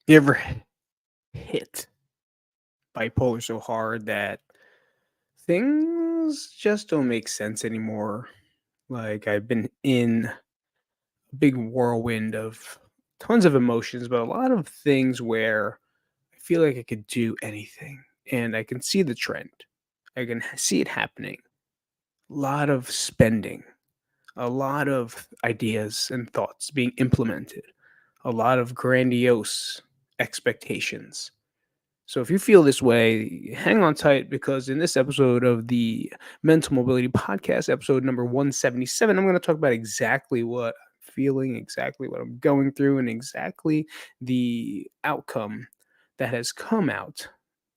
You ever hit bipolar so hard that things just don't make sense anymore? Like I've been in a big whirlwind of tons of emotions, but a lot of things where I feel like I could do anything and I can see the trend. I can see it happening. A lot of spending, a lot of ideas and thoughts being implemented, a lot of grandiose expectations. So if you feel this way, hang on tight because in this episode of the Mental Mobility Podcast, episode number 177, I'm going to talk about exactly what I'm feeling, exactly what I'm going through, and exactly the outcome that has come out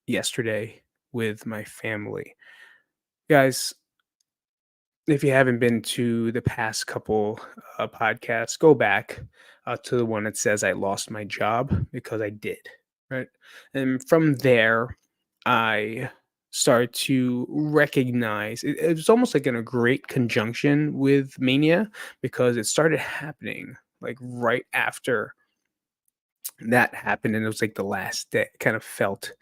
yesterday with my family. Guys, if you haven't been to the past couple podcasts, go back to the one that says I lost my job because I did, right? And from there, I started to recognize it was almost like in a great conjunction with mania because it started happening like right after that happened, and it was like the last day. It kind of felt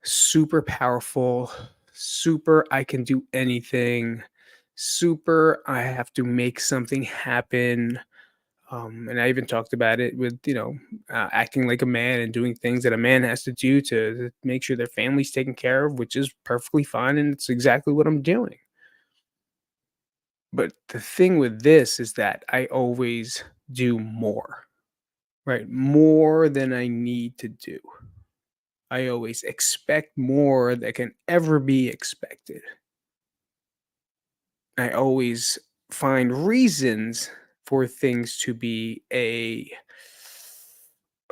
super powerful, super I can do anything, super I have to make something happen. And I even talked about it with, acting like a man and doing things that a man has to do to make sure their family's taken care of, which is perfectly fine. And it's exactly what I'm doing. But the thing with this is that I always do more, right? More than I need to do. I always expect more that can ever be expected. I always find reasons for things to be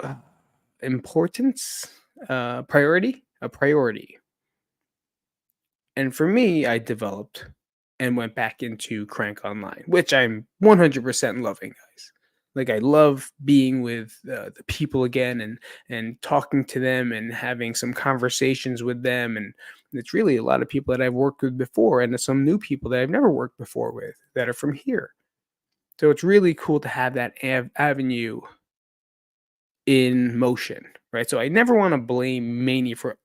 uh, importance, a priority. And for me, I developed and went back into Crank Online, which I'm 100% loving, guys. Like I love being with the people again and talking to them and having some conversations with them. And it's really a lot of people that I've worked with before and some new people that I've never worked before with that are from here. So it's really cool to have that avenue in motion, right? So I never want to blame Mania for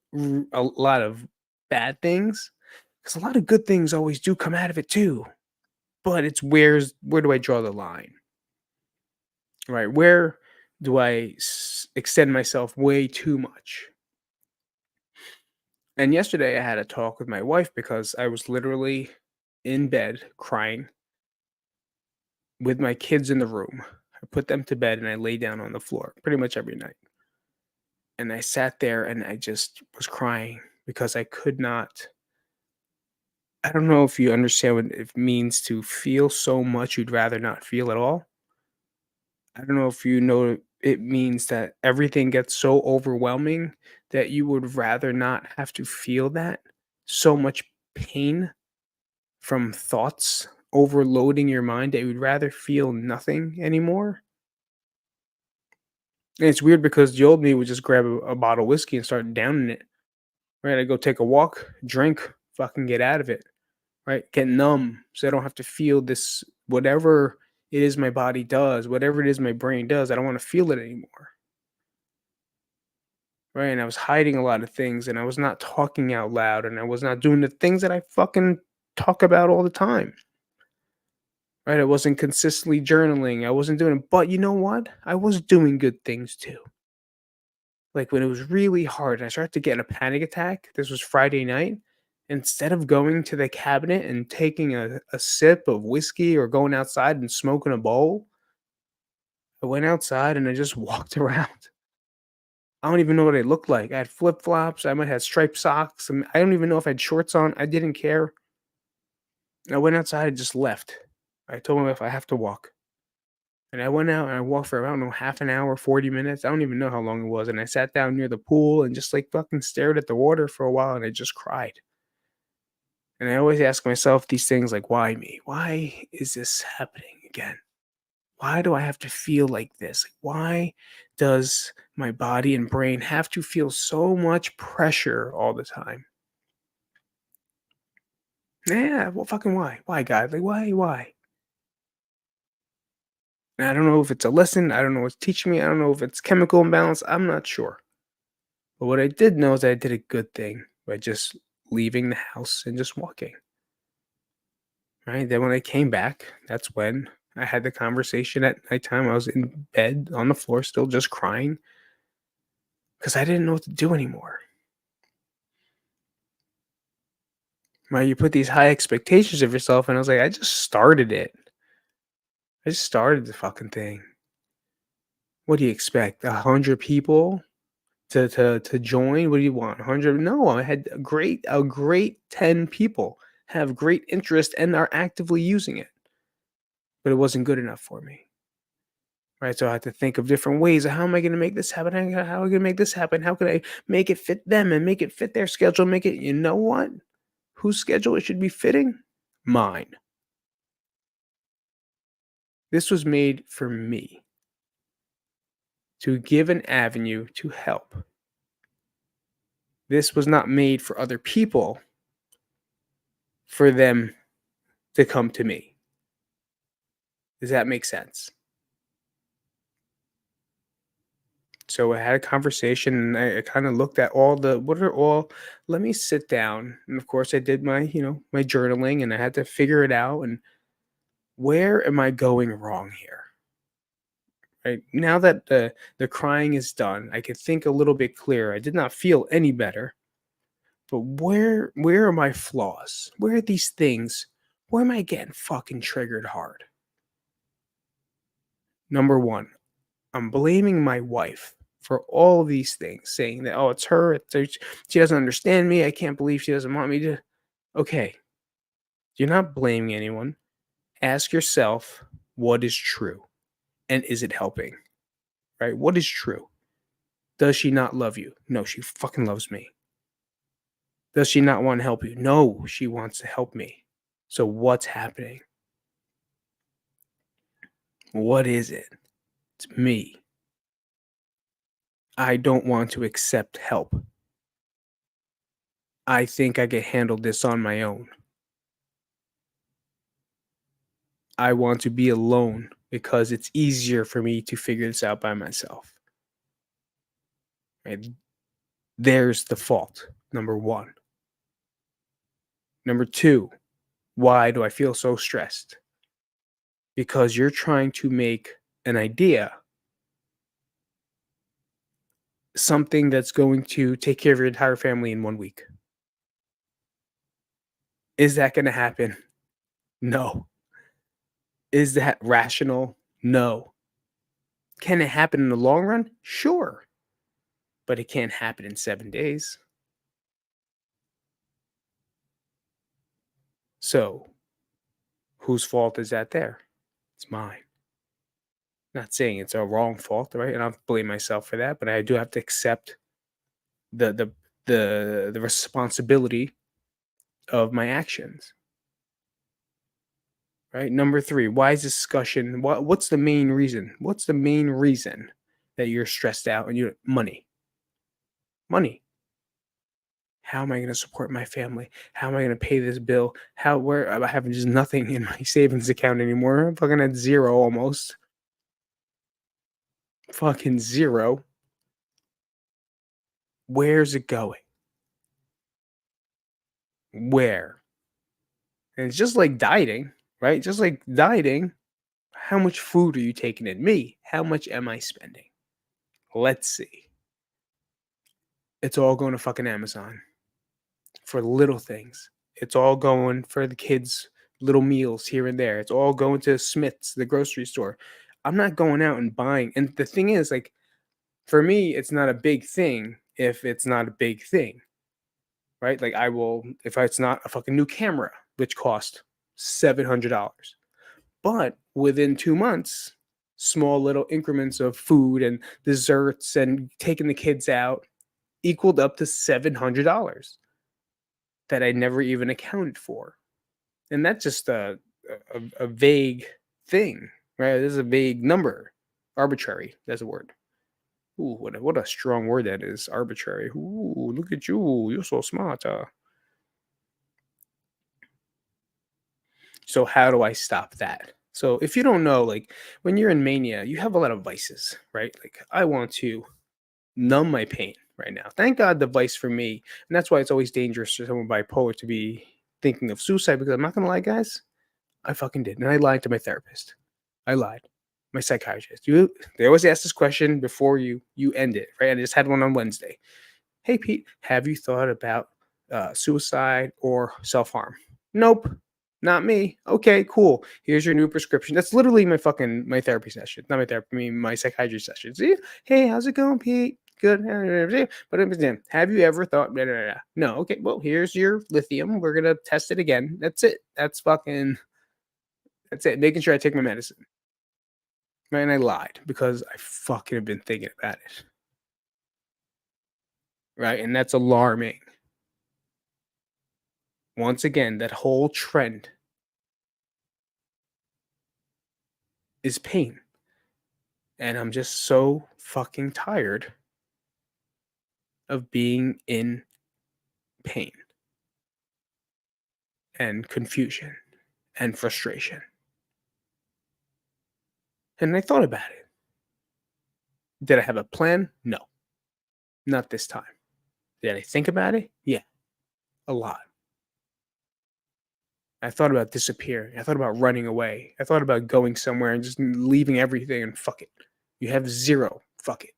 a lot of bad things because a lot of good things always do come out of it too. But it's where do I draw the line, right? Where do I extend myself way too much? And yesterday I had a talk with my wife because I was literally in bed crying with my kids in the room. I put them to bed and I lay down on the floor pretty much every night. And I sat there and I just was crying because I could not. I don't know if you understand what it means to feel so much you'd rather not feel at all. I don't know if you know it means that everything gets so overwhelming that you would rather not have to feel that. So much pain from thoughts overloading your mind that you'd rather feel nothing anymore. And it's weird because the old me would just grab a bottle of whiskey and start downing it. Right? I go take a walk, drink, fucking get out of it. Right? Get numb so I don't have to feel this whatever it is my body does, whatever it is my brain does. I don't want to feel it anymore. Right? And I was hiding a lot of things and I was not talking out loud and I was not doing the things that I fucking talk about all the time. Right? I wasn't consistently journaling. I wasn't doing it. But you know what? I was doing good things too. Like when it was really hard and I started to get in a panic attack, this was Friday night. Instead of going to the cabinet and taking a sip of whiskey or going outside and smoking a bowl, I went outside and I just walked around. I don't even know what I looked like. I had flip flops. I might have striped socks. I don't even know if I had shorts on. I didn't care. I went outside and just left. I told my wife I have to walk. And I went out and I walked for, I don't know, half an hour, 40 minutes. I don't even know how long it was. And I sat down near the pool and just like fucking stared at the water for a while and I just cried. And I always ask myself these things like, why me? Why is this happening again? Why do I have to feel like this? Like, why does my body and brain have to feel so much pressure all the time? Yeah, well, fucking why? Why, God? Like, why? Why? And I don't know if it's a lesson. I don't know what's teaching me. I don't know if it's chemical imbalance. I'm not sure. But what I did know is I did a good thing by just leaving the house and just walking. Right. Then when I came back, that's when I had the conversation at nighttime. I was in bed on the floor, still just crying because I didn't know what to do anymore. Right. You put these high expectations of yourself, and I was like, I just started it. I just started the fucking thing. What do you expect? 100 people to join? What do you want? 100? No, I had a great 10 people have great interest and are actively using it, but it wasn't good enough for me. Right, so I had to think of different ways of how am I going to make this happen? How am I going to make this happen? How can I make it fit them and make it fit their schedule? Make it, you know what? Whose schedule it should be fitting? Mine. This was made for me to give an avenue to help. This was not made for other people for them to come to me. Does that make sense? So I had a conversation and I kind of looked at all the what are all let me sit down. And of course I did my, my journaling and I had to figure it out and where am I going wrong here? Right? Now that the crying is done, I could think a little bit clearer. I did not feel any better. But where are my flaws? Where are these things? Where am I getting fucking triggered hard? Number one, I'm blaming my wife for all these things, saying that, oh, it's her. She doesn't understand me. I can't believe she doesn't want me to. Okay, you're not blaming anyone. Ask yourself what is true and is it helping? Right? What is true? Does she not love you? No, she fucking loves me. Does she not want to help you? No, she wants to help me. So what's happening? What is it? It's me. I don't want to accept help. I think I can handle this on my own. I want to be alone because it's easier for me to figure this out by myself. Right? There's the fault. Number one. Number two, why do I feel so stressed? Because you're trying to make an idea something that's going to take care of your entire family in 1 week. Is that going to happen? No. Is that rational? No. Can it happen in the long run? Sure. But it can't happen in 7 days. So, whose fault is that there? It's mine. Not saying it's a wrong fault, right? And I don't blame myself for that, but I do have to accept the the the responsibility of my actions. Right? Number three, why is discussion? What's the main reason? What's the main reason that you're stressed out and you money? Money. How am I going to support my family? How am I going to pay this bill? Where I have just nothing in my savings account anymore. I'm fucking at zero almost. Fucking zero. Where's it going? Where? And it's just like dieting, right? Just like dieting. How much food are you taking in? Me. How much am I spending? Let's see. It's all going to fucking Amazon for little things. It's all going for the kids' little meals here and there. It's all going to Smith's, the grocery store. I'm not going out and buying. And the thing is, like, for me, it's not a big thing if it's not a big thing, right? Like, I will, if it's not a fucking new camera, which cost $700. But within 2 months, small little increments of food and desserts and taking the kids out equaled up to $700 that I never even accounted for. And that's just a vague thing, right? This is a vague number. Arbitrary, that's a word. Ooh, what a strong word that is. Arbitrary. Ooh, look at you. You're so smart. So how do I stop that? So if you don't know, like when you're in mania, you have a lot of vices, right? Like I want to numb my pain right now. Thank God the vice for me, and that's why it's always dangerous for someone bipolar to be thinking of suicide because I'm not gonna lie, guys, I fucking did. And I lied to my therapist. I lied. My psychiatrist. They always ask this question before you end it, right? I just had one on Wednesday. Hey Pete, have you thought about suicide or self-harm? Nope. Not me. Okay, cool. Here's your new prescription. That's literally my therapy session. Not my therapy, I mean my psychiatry session. See? Hey, how's it going, Pete? Good. But have you ever thought blah, blah, blah. No, okay. Well, here's your lithium. We're gonna test it again. That's it. That's it. Making sure I take my medicine. Right? And I lied because I fucking have been thinking about it. Right? And that's alarming. Once again, that whole trend is pain. And I'm just so fucking tired of being in pain and confusion and frustration. And I thought about it. Did I have a plan? No, not this time. Did I think about it? Yeah, a lot. I thought about disappearing. I thought about running away. I thought about going somewhere and just leaving everything and fuck it. You have zero. Fuck it.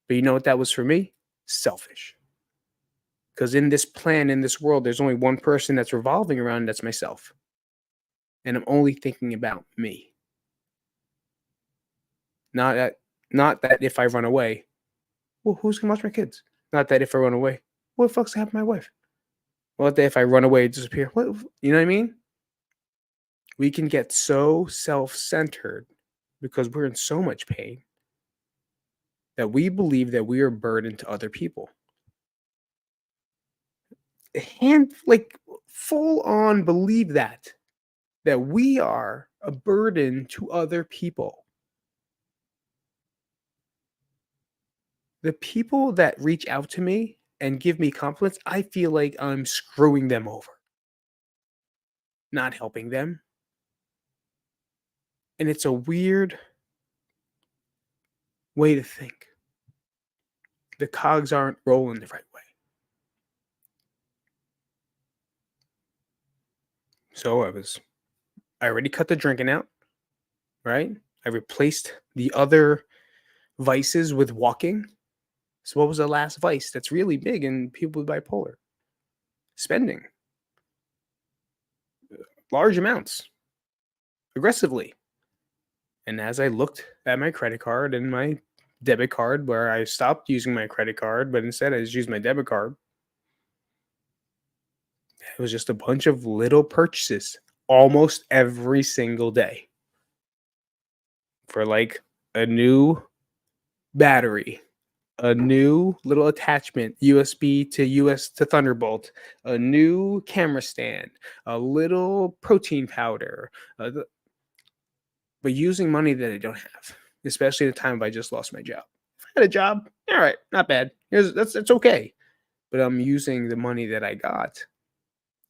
But you know what that was for me? Selfish. Because in this plan, in this world, there's only one person that's revolving around, that's myself. And I'm only thinking about me. Not that, not that if I run away, well, who's gonna watch my kids? Not that if I run away, what the fuck's gonna happen to my wife? What that if I run away, disappear? What, you know what I mean? We can get so self-centered because we're in so much pain that we believe that we are a burden to other people. Like full on believe that we are a burden to other people. The people that reach out to me and give me compliments, I feel like I'm screwing them over, not helping them. And it's a weird way to think. The cogs aren't rolling the right way. So I already cut the drinking out, right? I replaced the other vices with walking. So what was the last vice that's really big in people with bipolar? Spending large amounts aggressively. And as I looked at my credit card and my debit card, where I stopped using my credit card, but instead I just used my debit card, it was just a bunch of little purchases almost every single day for like a new battery, a new little attachment, USB to US to Thunderbolt, a new camera stand, a little protein powder, but using money that I don't have, especially at the time if I just lost my job. If I had a job, all right, not bad. That's okay. But I'm using the money that I got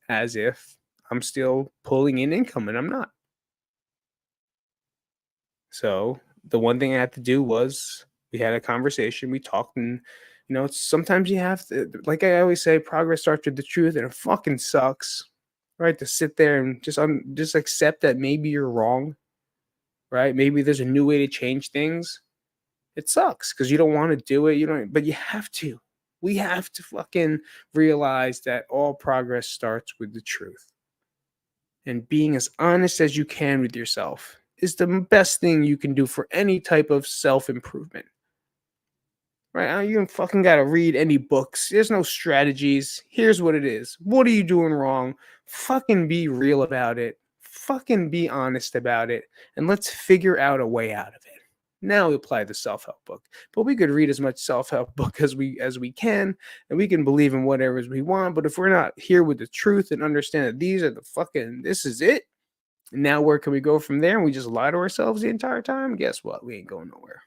as if I'm still pulling in income and I'm not. So the one thing I had to do was we had a conversation, we talked, and sometimes you have to, like I always say, progress starts with the truth, and it fucking sucks, right? To sit there and just accept that maybe you're wrong, right? Maybe there's a new way to change things. It sucks because you don't want to do it. You don't, but you have to. We have to fucking realize that all progress starts with the truth. And being as honest as you can with yourself is the best thing you can do for any type of self improvement. Right? You don't fucking gotta read any books. There's no strategies. Here's what it is. What are you doing wrong? Fucking be real about it. Fucking be honest about it. And let's figure out a way out of it. Now we apply the self-help book. But we could read as much self-help book as we can, and we can believe in whatever we want. But if we're not here with the truth and understand that this is it. Now where can we go from there? And we just lie to ourselves the entire time? Guess what? We ain't going nowhere.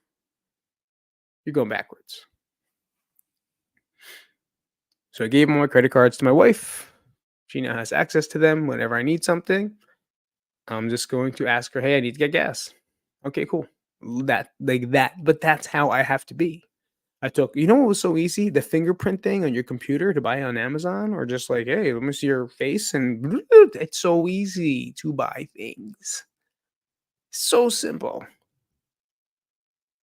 You're going backwards. So I gave my credit cards to my wife. She now has access to them whenever I need something. I'm just going to ask her, "Hey, I need to get gas." Okay, cool. That like that, but that's how I have to be. I took you know what was so easy? The fingerprint thing on your computer to buy on Amazon or just like, "Hey, let me see your face," and it's so easy to buy things. So simple.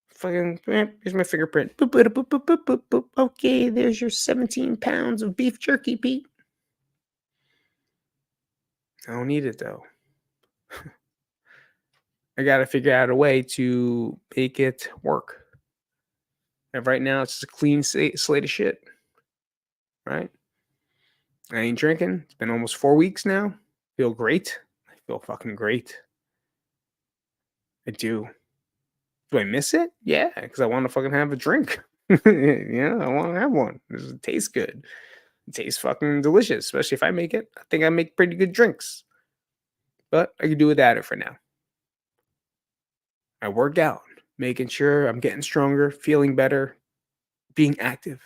Fucking, here's my fingerprint. Boop, boop, boop, boop, boop, boop, boop. Okay, there's your 17 pounds of beef jerky, Pete. I don't need it though. I gotta figure out a way to make it work. And right now, it's just a clean slate of shit, right? I ain't drinking. It's been almost 4 weeks now. Feel great. I feel fucking great. I do. Do I miss it? Yeah, because I want to fucking have a drink. Yeah, I want to have one. It tastes good. It tastes fucking delicious, especially if I make it. I think I make pretty good drinks, but I can do without it for now. I work out, making sure I'm getting stronger, feeling better, being active.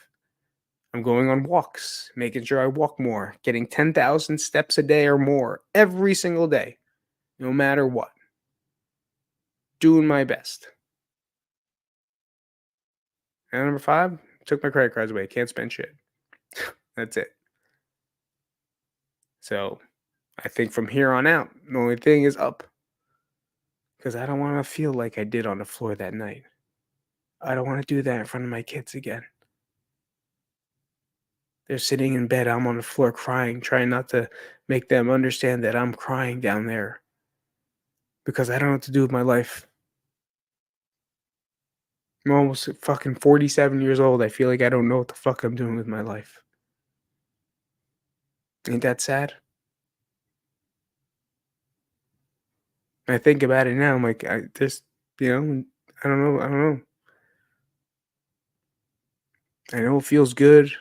I'm going on walks, making sure I walk more, getting 10,000 steps a day or more every single day, no matter what. Doing my best. And number 5, took my credit cards away. Can't spend shit. That's it. So I think from here on out, the only thing is up. Because I don't want to feel like I did on the floor that night. I don't want to do that in front of my kids again. They're sitting in bed. I'm on the floor crying, trying not to make them understand that I'm crying down there because I don't know what to do with my life. I'm almost fucking 47 years old. I feel like I don't know what the fuck I'm doing with my life. Ain't that sad? I think about it now. I'm like, I just, you know, I don't know. I don't know. I know it feels good.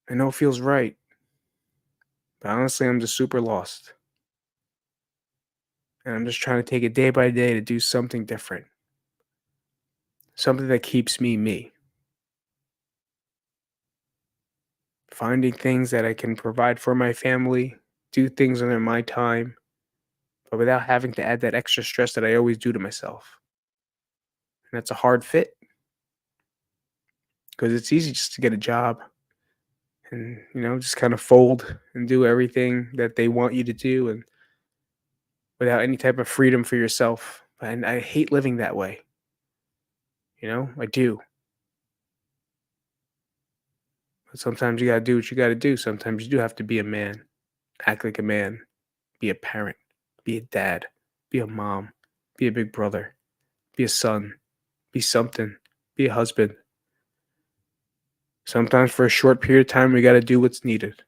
I know it feels right. But honestly, I'm just super lost. And I'm just trying to take it day by day to do something different. Something that keeps me me. Finding things that I can provide for my family, do things under my time, but without having to add that extra stress that I always do to myself. And that's a hard fit because it's easy just to get a job and, just kind of fold and do everything that they want you to do and without any type of freedom for yourself. And I hate living that way. I do. But sometimes you got to do what you got to do. Sometimes you do have to be a man, act like a man, be a parent, be a dad, be a mom, be a big brother, be a son, be something, be a husband. Sometimes for a short period of time, we got to do what's needed.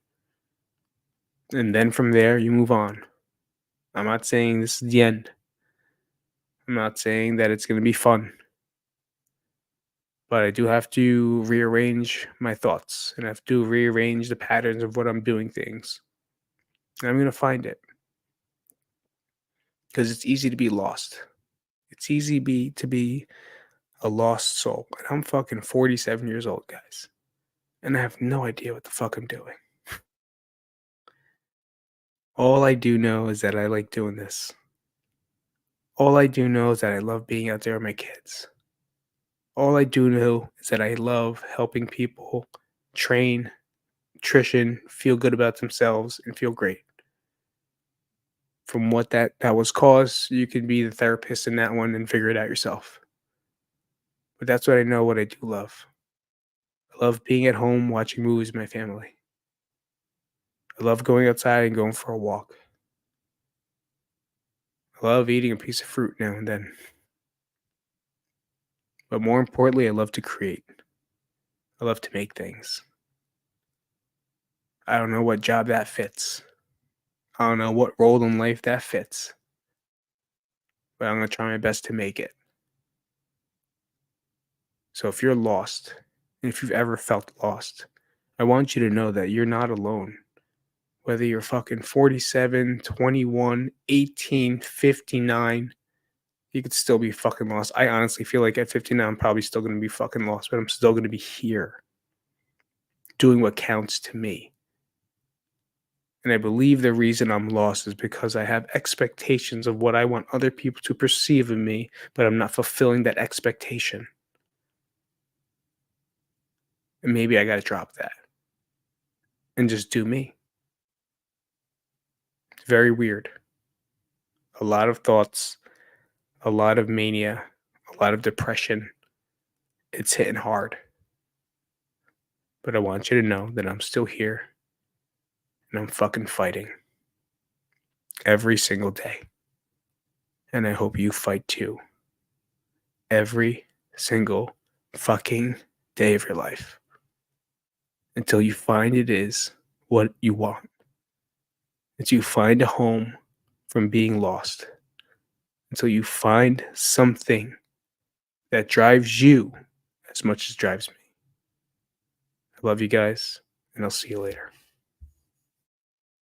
And then from there, you move on. I'm not saying this is the end. I'm not saying that it's going to be fun. But I do have to rearrange my thoughts and I have to rearrange the patterns of what I'm doing things. And I'm going to find it because it's easy to be lost. It's easy to be a lost soul. And I'm fucking 47 years old, guys. And I have no idea what the fuck I'm doing. All I do know is that I like doing this. All I do know is that I love being out there with my kids. All I do know is that I love helping people train, nutrition, feel good about themselves, and feel great. From what that was caused, you can be the therapist in that one and figure it out yourself. But that's what I know what I do love. I love being at home watching movies with my family. I love going outside and going for a walk. I love eating a piece of fruit now and then. But more importantly, I love to create. I love to make things. I don't know what job that fits. I don't know what role in life that fits. But I'm going to try my best to make it. So if you're lost, and if you've ever felt lost, I want you to know that you're not alone. Whether you're fucking 47, 21, 18, 59, you could still be fucking lost. I honestly feel like at 59, I'm probably still going to be fucking lost, but I'm still going to be here doing what counts to me. And I believe the reason I'm lost is because I have expectations of what I want other people to perceive of me, but I'm not fulfilling that expectation. And maybe I got to drop that and just do me. It's very weird. A lot of thoughts, a lot of mania, a lot of depression. It's hitting hard. But I want you to know that I'm still here and I'm fucking fighting every single day. And I hope you fight too. Every single fucking day of your life. Until you find it is what you want. Until you find a home from being lost. Until you find something that drives you as much as drives me. I love you guys, and I'll see you later.